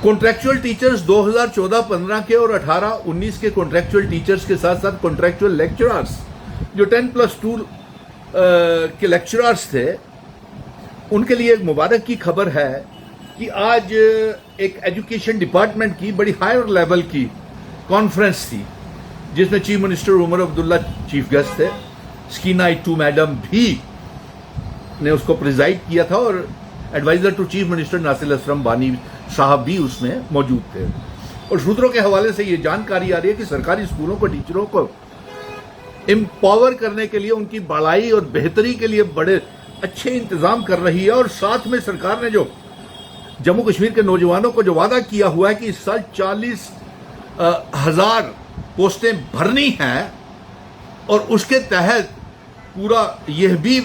Contractual teachers 2014-15 के और 18-19 के कॉन्ट्रेक्चुअल टीचर्स के साथ साथ कॉन्ट्रेक्चुअल लेक्चरर्स जो 10+2 के लेक्चरर्स थे, उनके लिए एक मुबारक की खबर है कि आज एक एजुकेशन डिपार्टमेंट की बड़ी हायर लेवल की कॉन्फ्रेंस थी जिसमें chief minister Omar Abdullah chief guest थे, स्कीना इट्टू मैडम भी ने उसको प्रिजाइड किया था और adviser to chief minister Nasir Aslam Wani साहब भी उसमें मौजूद थे। और सूत्रों के हवाले से ये जानकारी आ रही है कि सरकारी स्कूलों को टीचरों को एम्पावर करने के लिए, उनकी बढ़ाई और बेहतरी के लिए बड़े अच्छे इंतजाम कर रही है। और साथ में सरकार ने जो जम्मू कश्मीर के नौजवानों को जो वादा किया हुआ है कि इस साल 40,000 पोस्टें भरनी हैं, और उसके तहत पूरा यह भी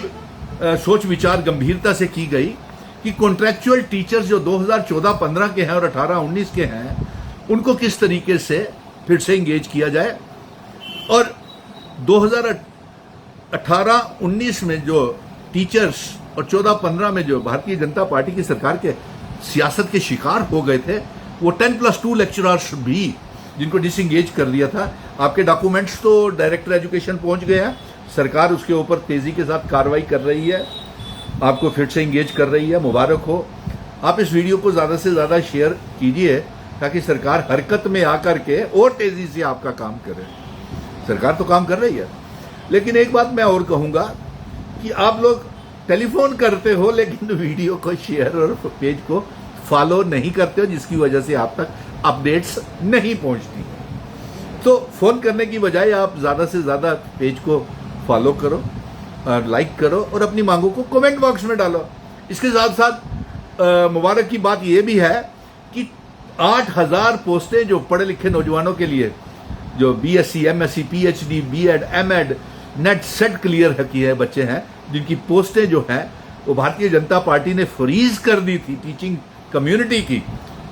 सोच विचार गंभीरता से की गई कि कॉन्ट्रेक्चुअल टीचर्स जो 2014-15 के हैं और 18-19 के हैं, उनको किस तरीके से फिर से इंगेज किया जाए। और 2018-19 में जो टीचर्स और 14-15 में जो भारतीय जनता पार्टी की सरकार के सियासत के शिकार हो गए थे, वो 10+2 लेक्चरर्स भी जिनको डिसंगेज कर दिया था। आपके डॉक्यूमेंट्स तो डायरेक्टर एजुकेशन पहुंच गए हैं, सरकार उसके ऊपर तेजी के साथ कार्रवाई कर रही है, आपको फिर से इंगेज कर रही है। मुबारक हो। आप इस वीडियो को ज़्यादा से ज़्यादा शेयर कीजिए ताकि सरकार हरकत में आकर के और तेजी से आपका काम करे। सरकार तो काम कर रही है, लेकिन एक बात मैं और कहूँगा कि आप लोग टेलीफोन करते हो लेकिन वीडियो को शेयर और पेज को फॉलो नहीं करते हो, जिसकी वजह से आप तक अपडेट्स नहीं पहुंचती। तो फोन करने की बजाय आप ज़्यादा से ज़्यादा पेज को फॉलो करो, लाइक करो और अपनी मांगों को कमेंट बॉक्स में डालो। इसके साथ साथ मुबारक की बात यह भी है कि 8,000 पोस्टें जो पढ़े लिखे नौजवानों के लिए, जो BSc, MSc, PhD, B.Ed, M.Ed, net set clear किए बच्चे हैं, जिनकी पोस्टें जो हैं वो भारतीय जनता पार्टी ने फ्रीज कर दी थी टीचिंग कम्युनिटी की,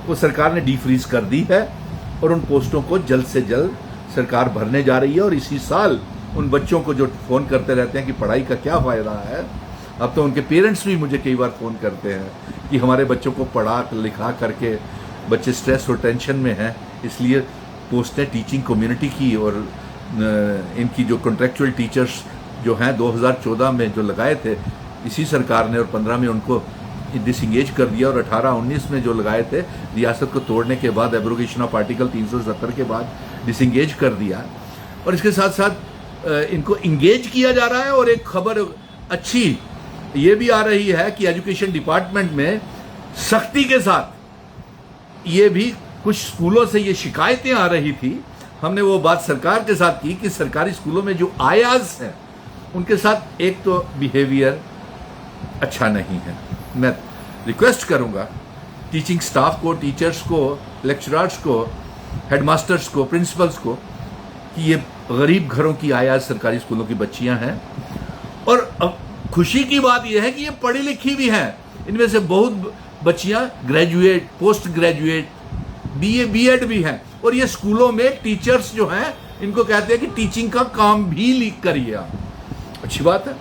वो सरकार ने डीफ्रीज कर दी है और उन पोस्टों को जल्द से जल्द सरकार भरने जा रही है। और इसी साल उन बच्चों को जो फ़ोन करते रहते हैं कि पढ़ाई का क्या फ़ायदा है, अब तो उनके पेरेंट्स भी मुझे कई बार फ़ोन करते हैं कि हमारे बच्चों को पढ़ा लिखा करके बच्चे स्ट्रेस और टेंशन में हैं, इसलिए पोस्टें टीचिंग कम्युनिटी की और इनकी जो कॉन्ट्रेक्चुअल टीचर्स जो हैं 2014 में जो लगाए थे इसी सरकार ने, और 15 में उनको डिसंगेज कर दिया, और 18-19 में जो लगाए थे रियासत को तोड़ने के बाद, एब्रोगेशन ऑफ आर्टिकल 370 के बाद डिसंगेज कर दिया। और इसके साथ साथ इनको इंगेज किया जा रहा है। और एक खबर अच्छी ये भी आ रही है कि एजुकेशन डिपार्टमेंट में सख्ती के साथ, ये भी कुछ स्कूलों से ये शिकायतें आ रही थी, हमने वो बात सरकार के साथ की कि सरकारी स्कूलों में जो आयाज हैं उनके साथ एक तो बिहेवियर अच्छा नहीं है। मैं रिक्वेस्ट करूंगा टीचिंग स्टाफ को, टीचर्स को, लेक्चरर्स को, हेडमास्टर्स को, प्रिंसिपल्स को कि ये गरीब घरों की आयाज सरकारी स्कूलों की बच्चियां हैं। और अब खुशी की बात यह है कि ये पढ़ी लिखी भी हैं, इनमें से बहुत बच्चियां graduate, post graduate, BA, B.Ed भी हैं। और ये स्कूलों में टीचर्स जो हैं इनको कहते हैं कि टीचिंग का काम भी लीक करिए आप। अच्छी बात है,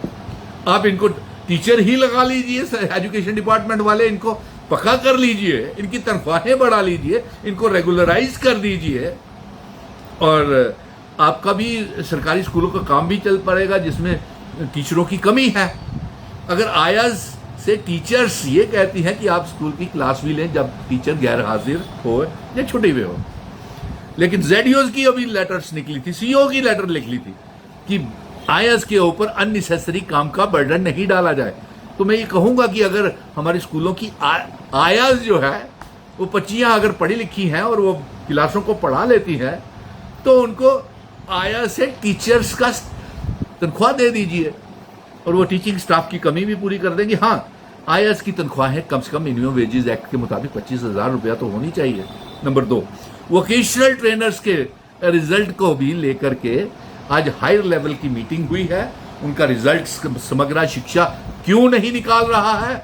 आप इनको टीचर ही लगा लीजिए, एजुकेशन डिपार्टमेंट वाले इनको पक्का कर लीजिए, इनकी तनख्वाहें बढ़ा लीजिए, इनको रेगुलराइज कर दीजिए, और आपका भी सरकारी स्कूलों का काम भी चल पड़ेगा जिसमें टीचरों की कमी है। अगर आयाज से टीचर्स ये कहती हैं कि आप स्कूल की क्लास भी लें जब टीचर गैर हाजिर हो या छुट्टी में हो, लेकिन ZEOs की अभी लेटर्स निकली थी, CEO की लेटर निकली थी कि आयाज के ऊपर अननेसेसरी काम का बर्डन नहीं डाला जाए। तो मैं ये कहूँगा कि अगर हमारे स्कूलों की आयाज जो है वो बच्चियाँ अगर पढ़ी लिखी हैं और वो क्लासों को पढ़ा लेती हैं, तो उनको आयाज से टीचर्स का तनख्वाह दे दीजिए और वो टीचिंग स्टाफ की कमी भी पूरी कर देंगे। हाँ, आयाज की तनख्वाहें कम से कम मिनिमम वेजेस एक्ट के मुताबिक 25,000 रुपया तो होनी चाहिए। नंबर 2, वोकेशनल ट्रेनर्स के रिजल्ट को भी लेकर के आज हायर लेवल की मीटिंग हुई है। उनका रिजल्ट समग्र शिक्षा क्यों नहीं निकाल रहा है,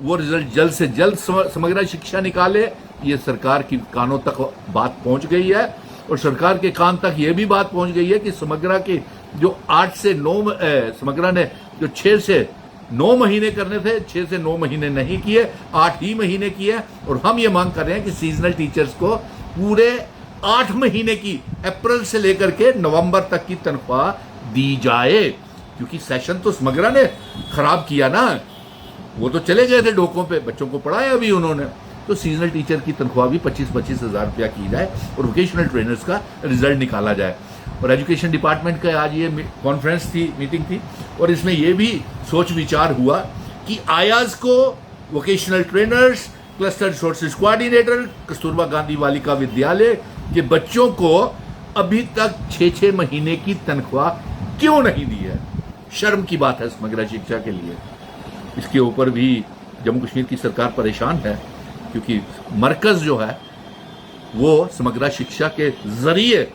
वो रिजल्ट जल्द से जल्द समग्र शिक्षा निकाले। ये सरकार की कानों तक बात पहुंच गई है और सरकार के कान तक ये भी बात पहुंच गई है कि समग्र के जो 8 से 9 समग्र ने जो 6 से 9 महीने करने थे, 6 से 9 महीने नहीं किए, 8 ही महीने किए। और हम ये मांग कर रहे हैं कि सीजनल टीचर्स को पूरे 8 महीने की, अप्रैल से लेकर के नवंबर तक की तनख्वाह दी जाए, क्योंकि सेशन तो समग्रा ने खराब किया ना, वो तो चले गए थे डोकों पे, बच्चों को पढ़ाया भी उन्होंने। तो सीजनल टीचर की तनख्वाह भी 25-25 हज़ार रुपया की जाए और वोकेशनल ट्रेनर्स का रिजल्ट निकाला जाए। और एजुकेशन डिपार्टमेंट का आज ये कॉन्फ्रेंस थी, मीटिंग थी, और इसमें ये भी सोच विचार हुआ कि आयाज को vocational trainers, cluster resources coordinator, Kasturba Gandhi Balika Vidyalaya के बच्चों को अभी तक 6-6 महीने की तनख्वाह क्यों नहीं दी है। शर्म की बात है समग्र शिक्षा के लिए। इसके ऊपर भी जम्मू कश्मीर की सरकार परेशान है, क्योंकि मरकज जो है वो समग्र शिक्षा के जरिए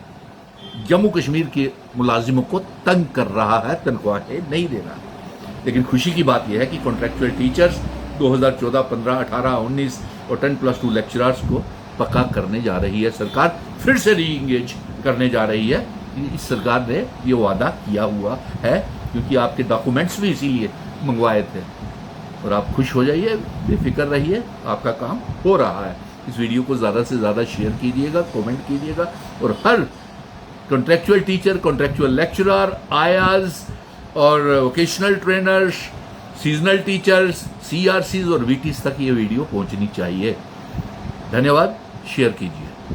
जम्मू कश्मीर के मुलाजिमों को तंग कर रहा है, तनख्वाहें नहीं दे रहा। लेकिन खुशी की बात यह है कि कॉन्ट्रैक्चुअल टीचर्स 2014, 15, 18, 19 और 10+2 लेक्चरर्स को पक्का करने जा रही है सरकार, फिर से री इंगेज करने जा रही है। इस सरकार ने ये वादा किया हुआ है, क्योंकि आपके डॉक्यूमेंट्स भी इसीलिए मंगवाए थे। और आप खुश हो जाइए, बेफिक्र रहिए, आपका काम हो रहा है। इस वीडियो को ज़्यादा से ज़्यादा शेयर कीजिएगा, कमेंट कीजिएगा, और हर कॉन्ट्रैक्चुअल टीचर, कॉन्ट्रैक्चुअल लेक्चरर, आयाज और vocational trainers, seasonal teachers, CRCs और VTs तक ये वीडियो पहुंचनी चाहिए। धन्यवाद, शेयर कीजिए।